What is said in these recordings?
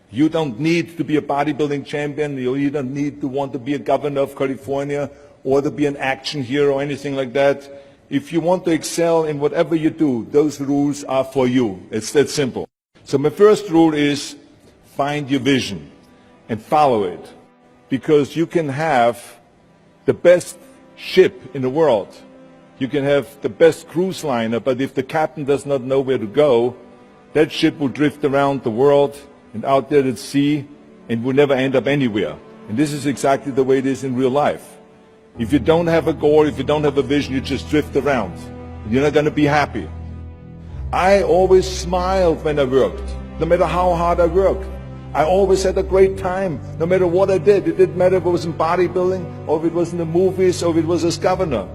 You don't need to be a bodybuilding champion. You don't need to want to be a governor of California or to be an action hero or anything like that. If you want to excel in whatever you do, those rules are for you. It's that simple. So my first rule is find your vision and follow it. Because you can have the best ship in the world. You can have the best cruise liner, but if the captain does not know where to go, that ship will drift around the world and out there at sea and will never end up anywhere. And this is exactly the way it is in real life. If you don't have a goal, if you don't have a vision, you just drift around. You're not going to be happy. I always smiled when I worked, no matter how hard I worked. I always had a great time, no matter what I did. It didn't matter if it was in bodybuilding, or if it was in the movies, or if it was as governor.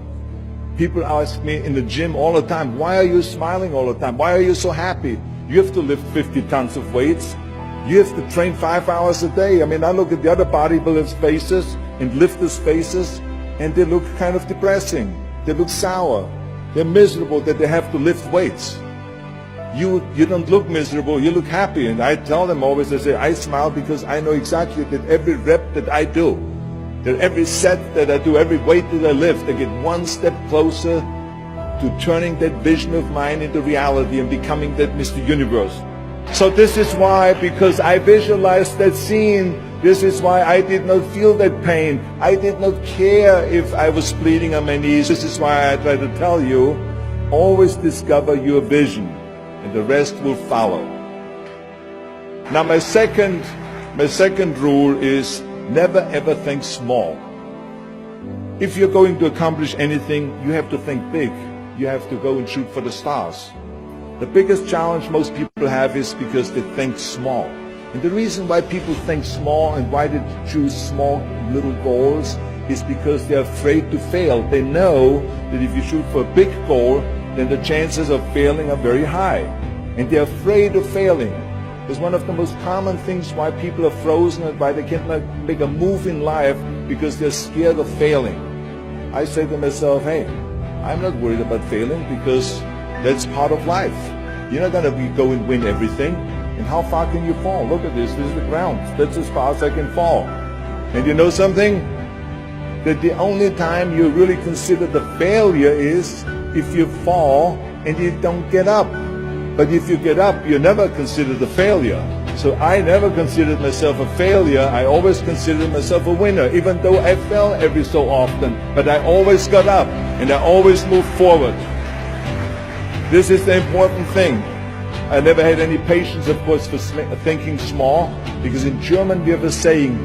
People ask me in the gym all the time, why are you smiling all the time? Why are you so happy? You have to lift 50 tons of weights. You have to train 5 hours a day. I mean, I look at the other bodybuilders' faces and lifters' faces, and they look kind of depressing. They look sour. They're miserable that they have to lift weights. You don't look miserable, you look happy. And I tell them always, I say, I smile because I know exactly that every rep that I do, that every set that I do, every weight that I lift, I get one step closer to turning that vision of mine into reality and becoming that Mr. Universe. So this is why, because I visualized that scene, this is why I did not feel that pain. I did not care if I was bleeding on my knees. This is why I try to tell you, always discover your vision, and the rest will follow. Now my second rule is never ever think small. If you're going to accomplish anything, you have to think big. You have to go and shoot for the stars. The biggest challenge most people have is because they think small. And the reason why people think small and why they choose small little goals is because they're afraid to fail. They know that if you shoot for a big goal, then the chances of failing are very high. And they're afraid of failing. It's one of the most common things why people are frozen and why they cannot make a move in life, because they're scared of failing. I say to myself, hey, I'm not worried about failing because that's part of life. You're not going to go and win everything. And how far can you fall? Look at this. This is the ground. That's as far as I can fall. And you know something? That the only time you really consider the failure is if you fall and you don't get up. But if you get up, you never consider the failure. So I never considered myself a failure. I always considered myself a winner, even though I fell every so often. But I always got up and I always moved forward. This is the important thing. I never had any patience, of course, for thinking small, because in German we have a saying,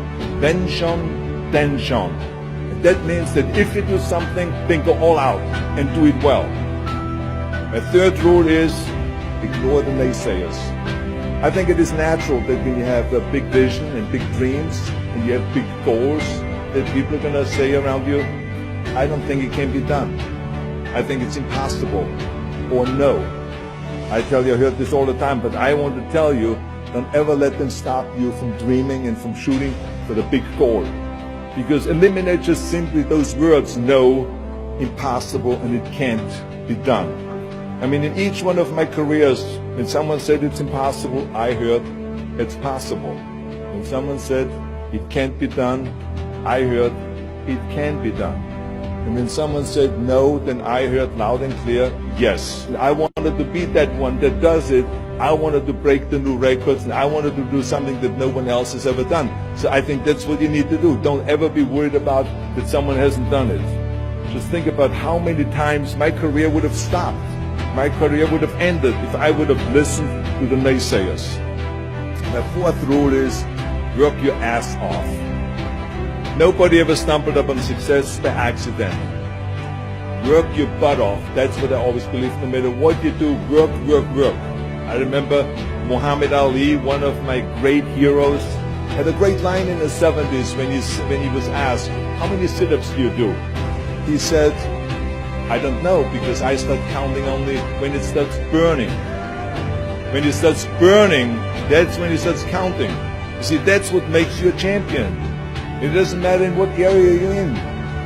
wenn schon, denn schon. And that means that if you do something, then go all out and do it well. My third rule is ignore the naysayers. I think it is natural that when you have a big vision and big dreams and you have big goals, that people are going to say around you, I don't think it can be done. I think it's impossible. Or no. I tell you, I heard this all the time, but I want to tell you, don't ever let them stop you from dreaming and from shooting for the big goal. Because eliminate just simply those words, no, impossible, and it can't be done. I mean, in each one of my careers, when someone said it's impossible, I heard it's possible. When someone said it can't be done, I heard it can be done. And when someone said no, then I heard loud and clear, yes. And I wanted to be that one that does it. I wanted to break the new records, and I wanted to do something that no one else has ever done. So I think that's what you need to do. Don't ever be worried about that someone hasn't done it. Just think about how many times my career would have stopped. My career would have ended if I would have listened to the naysayers. My fourth rule is work your ass off. Nobody ever stumbled upon success by accident. Work your butt off. That's what I always believe. No matter what you do, work, work, work. I remember Muhammad Ali, one of my great heroes, had a great line in the 70s when he was asked, how many sit-ups do you do? He said, I don't know, because I start counting only when it starts burning. When it starts burning, that's when he starts counting. You see, that's what makes you a champion. It doesn't matter in what area you're in.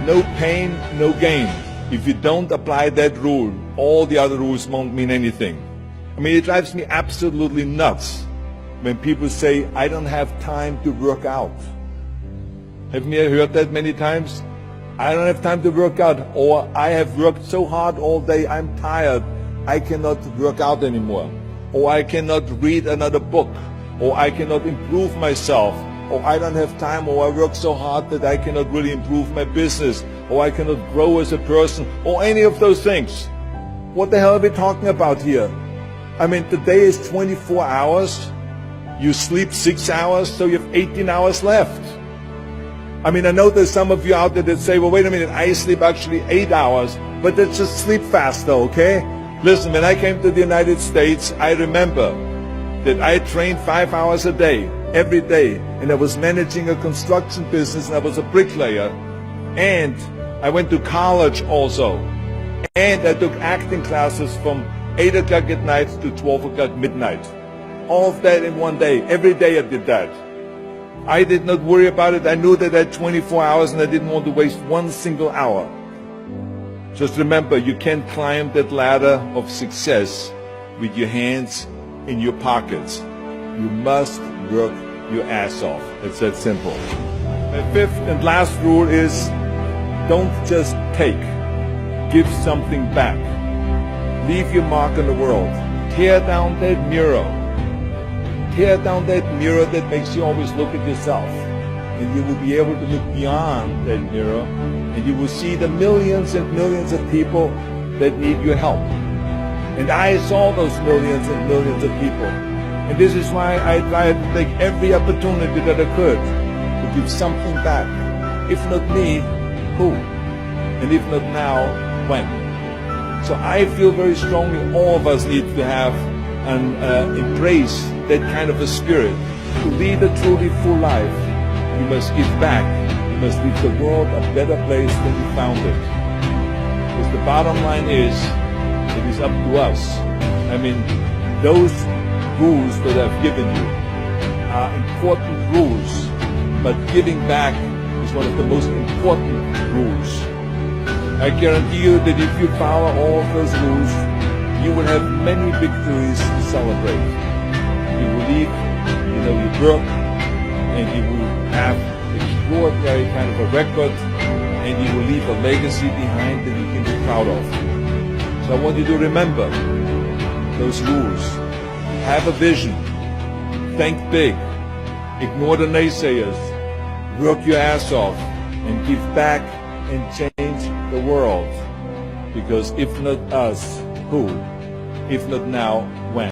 No pain, no gain. If you don't apply that rule, all the other rules won't mean anything. I mean, it drives me absolutely nuts when people say, I don't have time to work out. Haven't you heard that many times? I don't have time to work out, or I have worked so hard all day, I'm tired, I cannot work out anymore, or I cannot read another book, or I cannot improve myself, or I don't have time, or I work so hard that I cannot really improve my business, or I cannot grow as a person, or any of those things. What the hell are we talking about here? I mean, the day is 24 hours, you sleep 6 hours, so you have 18 hours left. I mean, I know there's some of you out there that say, well, wait a minute, I sleep actually 8 hours, but that's just sleep faster, okay? Listen, when I came to the United States, I remember that I trained 5 hours a day, every day, and I was managing a construction business, and I was a bricklayer, and I went to college also, and I took acting classes from 8 o'clock at night to 12 o'clock midnight. All of that in one day. Every day I did that. I did not worry about it. I knew that I had 24 hours and I didn't want to waste one single hour. Just remember, you can't climb that ladder of success with your hands in your pockets. You must work your ass off. It's that simple. My fifth and last rule is, don't just take. Give something back. Leave your mark on the world. Tear down that mirror. Tear down that mirror that makes you always look at yourself. And you will be able to look beyond that mirror, and you will see the millions and millions of people that need your help. And I saw those millions and millions of people. And this is why I tried to take every opportunity that I could to give something back. If not me, who? And if not now, when? So I feel very strongly all of us need to have and embrace that kind of a spirit. To lead a truly full life, you must give back. You must leave the world a better place than you found it. Because the bottom line is, it is up to us. I mean, those rules that I've given you are important rules, but giving back is one of the most important rules. I guarantee you that if you follow all of those rules, you will have many victories to celebrate. You will leave, your work, and you will have extraordinary kind of a record, and you will leave a legacy behind that you can be proud of. So I want you to remember those rules. Have a vision. Think big. Ignore the naysayers. Work your ass off and give back and change the world. Because if not us, who? If not now, when?